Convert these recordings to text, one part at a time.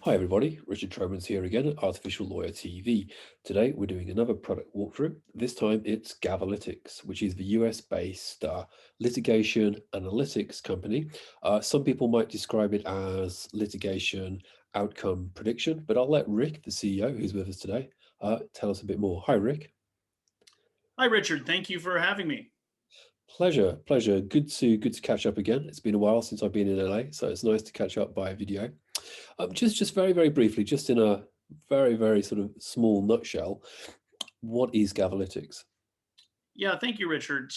Hi everybody, Richard Tromans here again at Artificial Lawyer TV. Today we're doing another product walkthrough. This time it's Gavelytics, which is the US-based litigation analytics company. Some people might describe it as litigation outcome prediction, but I'll let Rick, the CEO, who's with us today, tell us a bit more. Hi Rick. Hi, Richard. Thank you for having me. Pleasure, pleasure. Good to catch up again. It's been a while since I've been in LA, so it's nice to catch up by video. Just very briefly, just in a very sort of small nutshell, what is Gavelytics? Yeah, thank you, Richard.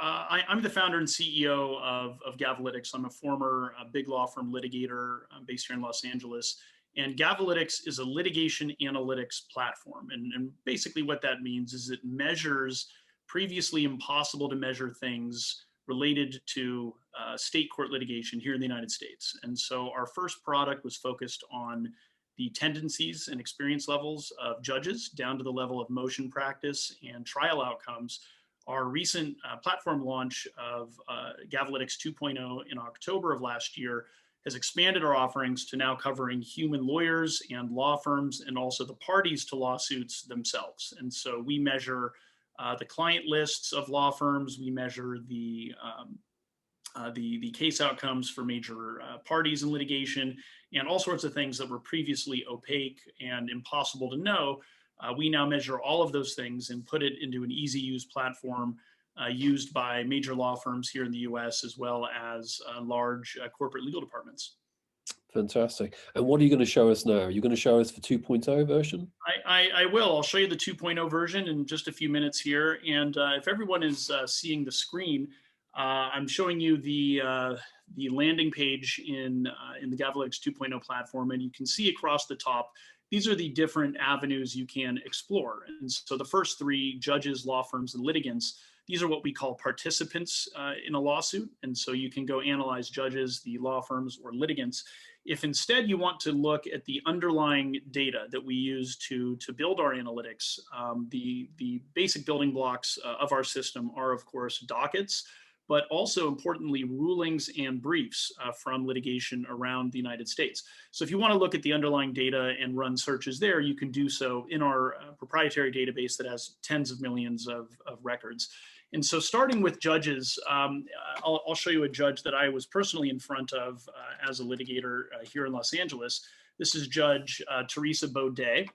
I'm the founder and CEO of Gavelytics. I'm a former big law firm litigator based here in Los Angeles. And Gavelytics is a litigation analytics platform. And basically, what that means is it measures previously impossible to measure things related to state court litigation here in the United States. And so, our first product was focused on the tendencies and experience levels of judges down to the level of motion practice and trial outcomes. Our recent platform launch of Gavelytics 2.0 in October of last year has expanded our offerings to now covering human lawyers and law firms and also the parties to lawsuits themselves. And so we measure the client lists of law firms, we measure the case outcomes for major parties in litigation, and all sorts of things that were previously opaque and impossible to know. We now measure all of those things and put it into an easy use platform used by major law firms here in the US, as well as large corporate legal departments. Fantastic. And what are you going to show us now? Are you going to show us the 2.0 version? I will. I'll show you the 2.0 version in just a few minutes here. And if everyone is seeing the screen, I'm showing you the landing page in the Gavelytics 2.0 platform, and you can see across the top, these are the different avenues you can explore. And so the first three, judges, law firms, and litigants, these are what we call participants in a lawsuit. And so you can go analyze judges, the law firms, or litigants. If instead you want to look at the underlying data that we use to build our analytics, the basic building blocks of our system are, of course, dockets, but also importantly, rulings and briefs from litigation around the United States. So if you want to look at the underlying data and run searches there, you can do so in our proprietary database that has tens of millions of records. And so starting with judges, I'll show you a judge that I was personally in front of as a litigator here in Los Angeles. This is Judge Teresa Baudet.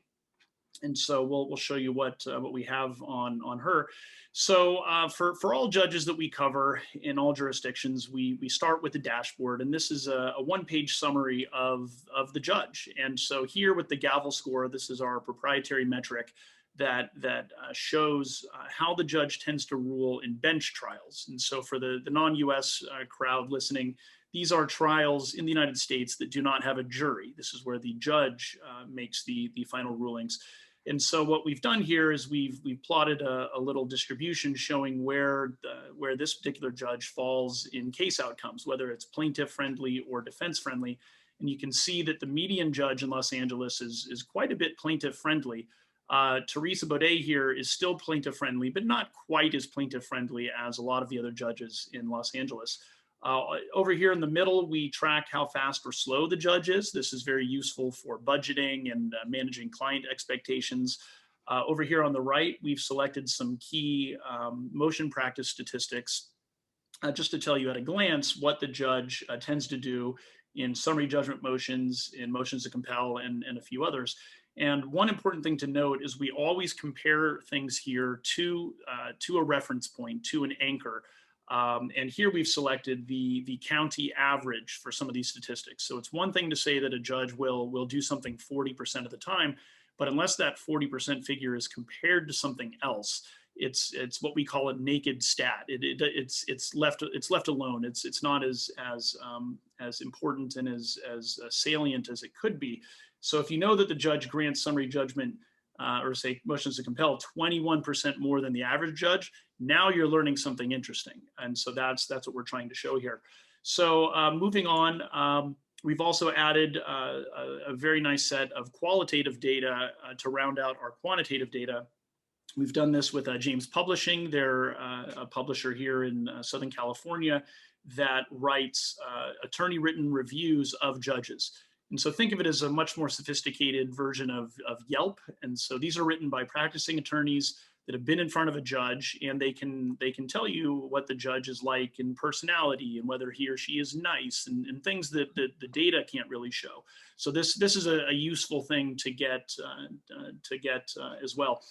And so we'll show you what we have on her. So for all judges that we cover in all jurisdictions, we start with the dashboard, and this is a one-page summary of the judge. And so here with the gavel score, this is our proprietary metric that shows how the judge tends to rule in bench trials. And so for the non-US crowd listening, these are trials in the United States that do not have a jury. This is where the judge makes the final rulings. And so what we've done here is we've plotted a little distribution showing where this particular judge falls in case outcomes, whether it's plaintiff friendly or defense friendly. And you can see that the median judge in Los Angeles is quite a bit plaintiff friendly. Teresa Baudet here is still plaintiff friendly, but not quite as plaintiff friendly as a lot of the other judges in Los Angeles. Over here in the middle, we track how fast or slow the judge is. This is very useful for budgeting and managing client expectations. Over here on the right, we've selected some key motion practice statistics just to tell you at a glance what the judge tends to do in summary judgment motions, in motions to compel, and a few others. And one important thing to note is we always compare things here to a reference point, to an anchor. And here we've selected the county average for some of these statistics. So it's one thing to say that a judge will do something 40% of the time, but unless that 40% figure is compared to something else, it's what we call a naked stat. It's left alone. It's not as important and as salient as it could be. So if you know that the judge grants summary judgment or say motions to compel 21% more than the average judge, now you're learning something interesting. And so that's what we're trying to show here. So moving on, we've also added a very nice set of qualitative data to round out our quantitative data. We've done this with James Publishing. They're a publisher here in Southern California that writes attorney-written reviews of judges. And so think of it as a much more sophisticated version of Yelp. And so these are written by practicing attorneys that have been in front of a judge, and they can tell you what the judge is like in personality and whether he or she is nice, and things that the data can't really show. So this is a useful thing to get as well.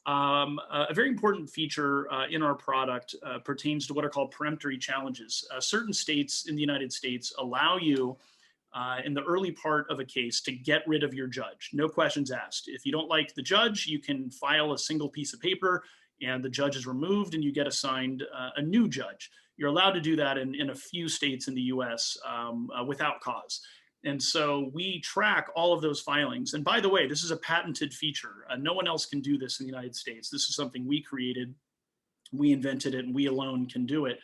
A very important feature in our product pertains to what are called peremptory challenges. Certain states in the United States allow you in the early part of a case to get rid of your judge, no questions asked. If you don't like the judge, you can file a single piece of paper and the judge is removed and you get assigned a new judge. You're allowed to do that in a few states in the US without cause. And so we track all of those filings. And by the way, this is a patented feature. No one else can do this in the United States. This is something we created, we invented it, and we alone can do it.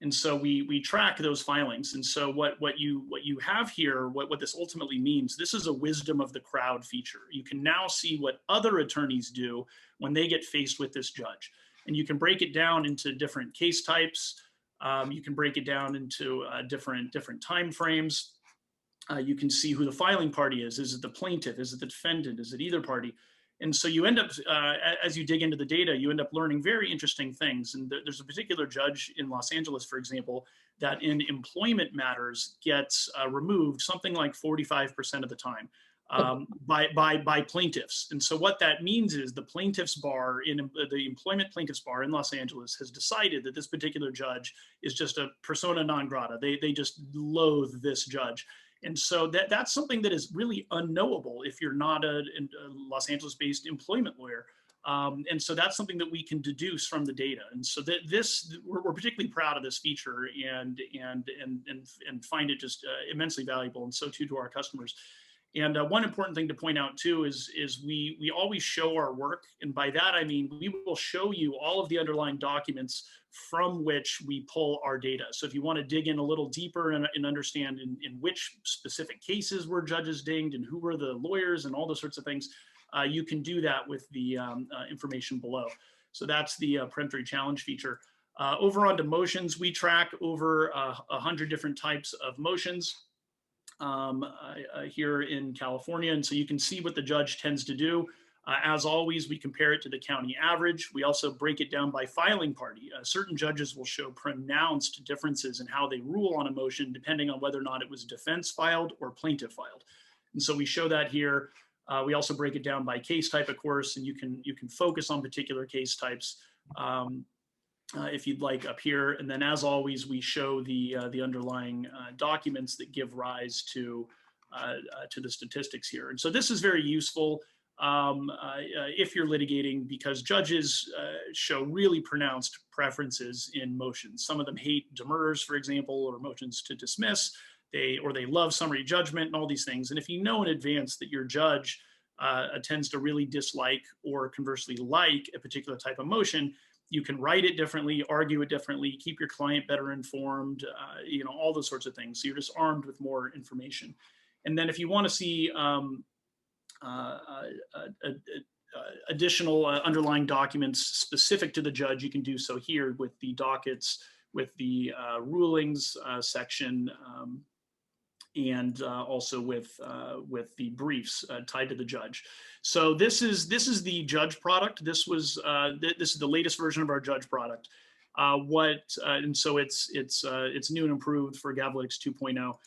And so we track those filings. And so what you have here, what this ultimately means, this is a wisdom of the crowd feature. You can now see what other attorneys do when they get faced with this judge. And you can break it down into different case types. You can break it down into different time frames. You can see who the filing party is. Is it the plaintiff? Is it the defendant? Is it either party? And so you end up, as you dig into the data, you end up learning very interesting things. And there's a particular judge in Los Angeles, for example, that in employment matters gets removed something like 45% of the time by plaintiffs. And so what that means is the plaintiffs bar, the employment plaintiffs bar in Los Angeles has decided that this particular judge is just a persona non grata. They just loathe this judge. And so that's something that is really unknowable if you're not a Los Angeles-based employment lawyer. And so that's something that we can deduce from the data. And so we're particularly proud of this feature and find it just immensely valuable, and so too to our customers. And one important thing to point out too is we always show our work. And by that, I mean, we will show you all of the underlying documents from which we pull our data. So if you want to dig in a little deeper and understand in which specific cases were judges dinged and who were the lawyers and all those sorts of things, you can do that with the information below. So that's the peremptory challenge feature. Over onto motions, we track over 100 different types of motions here in California. And so you can see what the judge tends to do. As always, we compare it to the county average. We also break it down by filing party. Certain judges will show pronounced differences in how they rule on a motion, depending on whether or not it was defense filed or plaintiff filed. And so we show that here. We also break it down by case type, of course, and you can focus on particular case types if you'd like up here. And then, as always, we show the underlying documents that give rise to the statistics here. And so this is very useful if you're litigating, because judges show really pronounced preferences in motions. Some of them hate demurrers, for example, or motions to dismiss. They love summary judgment and all these things. And if you know in advance that your judge tends to really dislike or conversely like a particular type of motion, you can write it differently, argue it differently, keep your client better informed, all those sorts of things. So you're just armed with more information. And then if you want to see additional underlying documents specific to the judge, you can do so here with the dockets, with the rulings section, and also with the briefs tied to the judge. So this is the judge product. This is the latest version of our judge product. And so it's new and improved for Gavelytics 2.0.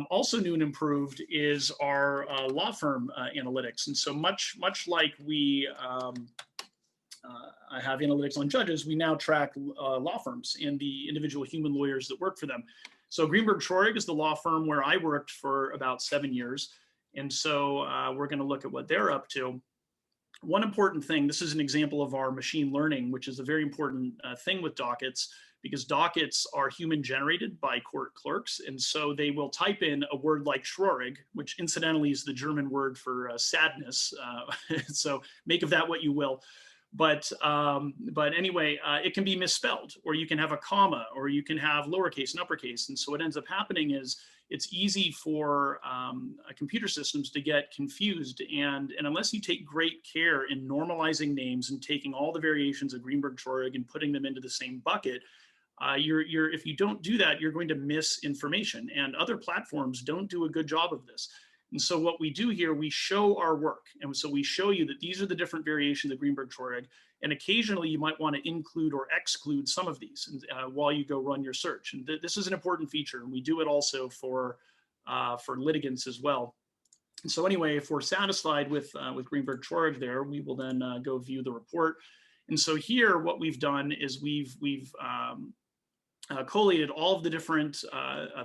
Also new and improved is our law firm analytics. And so much like we have analytics on judges, we now track law firms and the individual human lawyers that work for them. So Greenberg Traurig is the law firm where I worked for about 7 years. And so we're going to look at what they're up to. One important thing, this is an example of our machine learning, which is a very important thing with dockets, because dockets are human generated by court clerks. And so they will type in a word like Traurig, which incidentally is the German word for sadness. So make of that what you will. But anyway, it can be misspelled, or you can have a comma, or you can have lowercase and uppercase. And so what ends up happening is it's easy for computer systems to get confused. And unless you take great care in normalizing names and taking all the variations of Greenberg Traurig and putting them into the same bucket, if you don't do that, you're going to miss information. And other platforms don't do a good job of this. And so what we do here, we show our work. And so we show you that these are the different variations of Greenberg-Traurig. And occasionally you might want to include or exclude some of these while you go run your search. And this is an important feature. And we do it also for litigants as well. And so anyway, if we're satisfied with Greenberg-Traurig there, we will then go view the report. And so here, what we've done is we've collated all of the different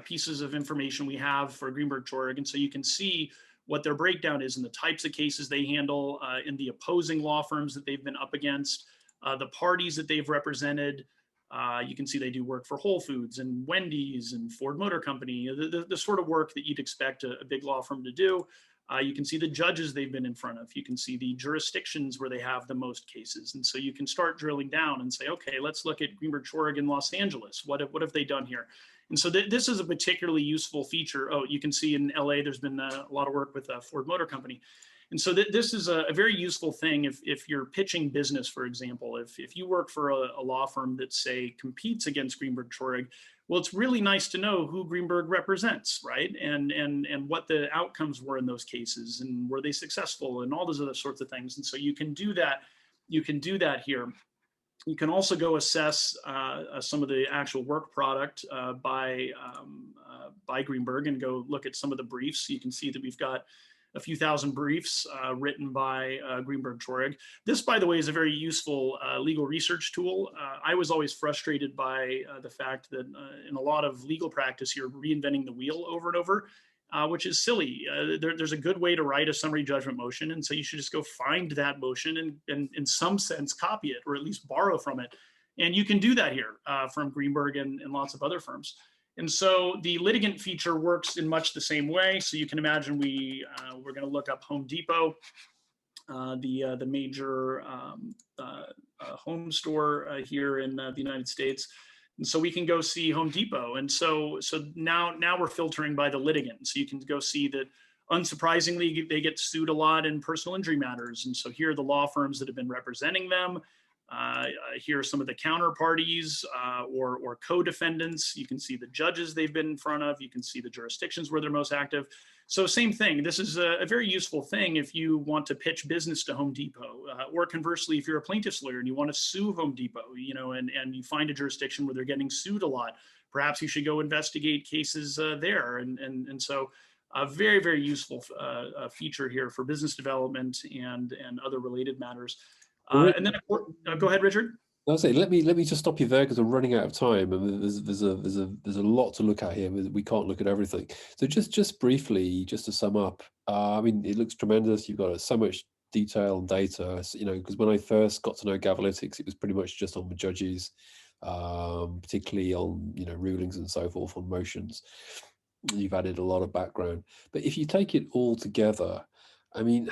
pieces of information we have for Greenberg-Traurig. And so you can see what their breakdown is in the types of cases they handle, in the opposing law firms that they've been up against, the parties that they've represented. You can see they do work for Whole Foods and Wendy's and Ford Motor Company, the sort of work that you'd expect a big law firm to do. You can see the judges they've been in front of. You can see the jurisdictions where they have the most cases. And so you can start drilling down and say, okay, let's look at Greenberg-Traurig in Los Angeles. What have they done here? And so this is a particularly useful feature. Oh, you can see in LA, there's been a lot of work with Ford Motor Company. And so this is a very useful thing if you're pitching business, for example. If you work for a law firm that, say, competes against Greenberg-Traurig, well, it's really nice to know who Greenberg represents, right? And what the outcomes were in those cases, and were they successful, and all those other sorts of things. And so you can do that. You can do that here. You can also go assess some of the actual work product by Greenberg and go look at some of the briefs. You can see that we've got a few thousand briefs written by Greenberg-Traurig. This, by the way, is a very useful legal research tool. I was always frustrated by the fact that in a lot of legal practice, you're reinventing the wheel over and over, which is silly. There's a good way to write a summary judgment motion, and so you should just go find that motion and in some sense copy it, or at least borrow from it. And you can do that here from Greenberg and lots of other firms. And so the litigant feature works in much the same way. So you can imagine we're going to look up Home Depot, the major home store here in the United States. And so we can go see Home Depot. And so now we're filtering by the litigant. So you can go see that, unsurprisingly, they get sued a lot in personal injury matters. And so here are the law firms that have been representing them. Here are some of the counterparties or co-defendants. You can see the judges they've been in front of. You can see the jurisdictions where they're most active. So same thing. This is a very useful thing if you want to pitch business to Home Depot, or conversely, if you're a plaintiff's lawyer and you want to sue Home Depot, and you find a jurisdiction where they're getting sued a lot, perhaps you should go investigate cases there. And so a very, very useful feature here for business development and other related matters. And then go ahead, Richard. I'll say, let me just stop you there because I'm running out of time, and there's a lot to look at here. We can't look at everything. So just briefly, just to sum up, I mean, it looks tremendous. You've got so much detail and data. Because when I first got to know Gavelytics, it was pretty much just on the judges, particularly on rulings and so forth, on motions. You've added a lot of background, but if you take it all together, I mean,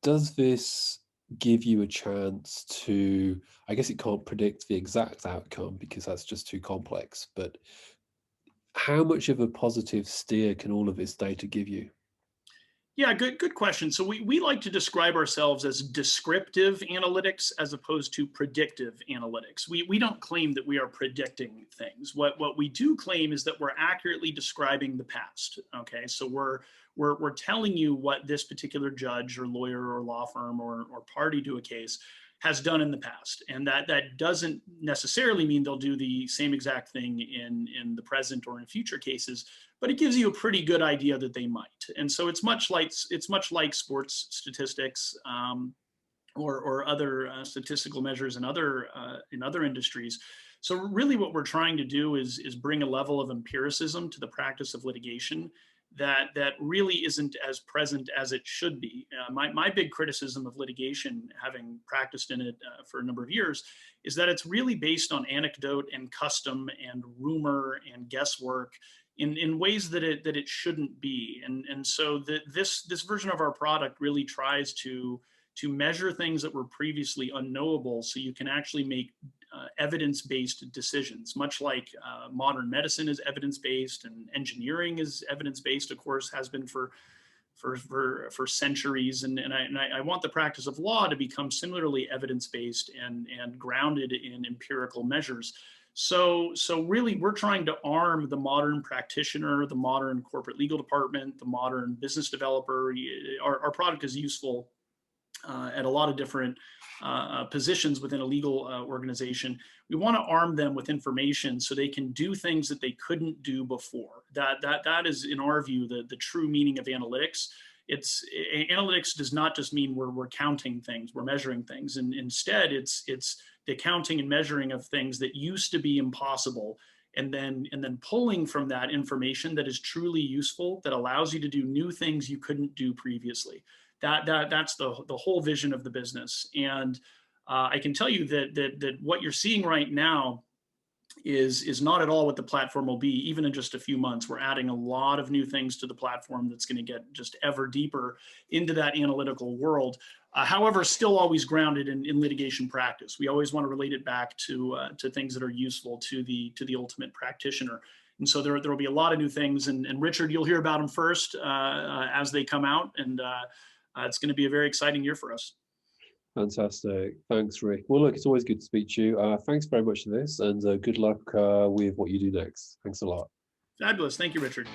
does this give you a chance to, I guess it can't predict the exact outcome because that's just too complex, but how much of a positive steer can all of this data give you? Yeah, good question. So we like to describe ourselves as descriptive analytics as opposed to predictive analytics. We don't claim that we are predicting things. What we do claim is that we're accurately describing the past. Okay, so we're telling you what this particular judge or lawyer or law firm or party to a case has done in the past, and that doesn't necessarily mean they'll do the same exact thing in the present or in future cases, but it gives you a pretty good idea that they might. And so it's much like sports statistics or other statistical measures in other industries. So really, what we're trying to do is bring a level of empiricism to the practice of litigation that really isn't as present as it should be. My big criticism of litigation, having practiced in it for a number of years, is that it's really based on anecdote and custom and rumor and guesswork in ways that it shouldn't be. And so this version of our product really tries to measure things that were previously unknowable, so you can actually make evidence-based decisions, much like modern medicine is evidence-based and engineering is evidence-based, of course, has been for centuries. And I want the practice of law to become similarly evidence-based and grounded in empirical measures. So really, we're trying to arm the modern practitioner, the modern corporate legal department, the modern business developer. Our product is useful at a lot of different positions within a legal organization. We want to arm them with information so they can do things that they couldn't do before. That is, in our view, the true meaning of analytics. Analytics does not just mean we're counting things, we're measuring things, and instead it's the counting and measuring of things that used to be impossible, and then pulling from that information that is truly useful, that allows you to do new things you couldn't do previously. That's the whole vision of the business. And I can tell you that what you're seeing right now is not at all what the platform will be, even in just a few months. We're adding a lot of new things to the platform that's going to get just ever deeper into that analytical world. However, still always grounded in litigation practice. We always want to relate it back to things that are useful to the ultimate practitioner. And so there will be a lot of new things. And Richard, you'll hear about them first as they come out. And it's going to be a very exciting year for us. Fantastic. Thanks, Rick. Well, look, it's always good to speak to you. Thanks very much for this, and good luck with what you do next. Thanks a lot. Fabulous. Thank you, Richard.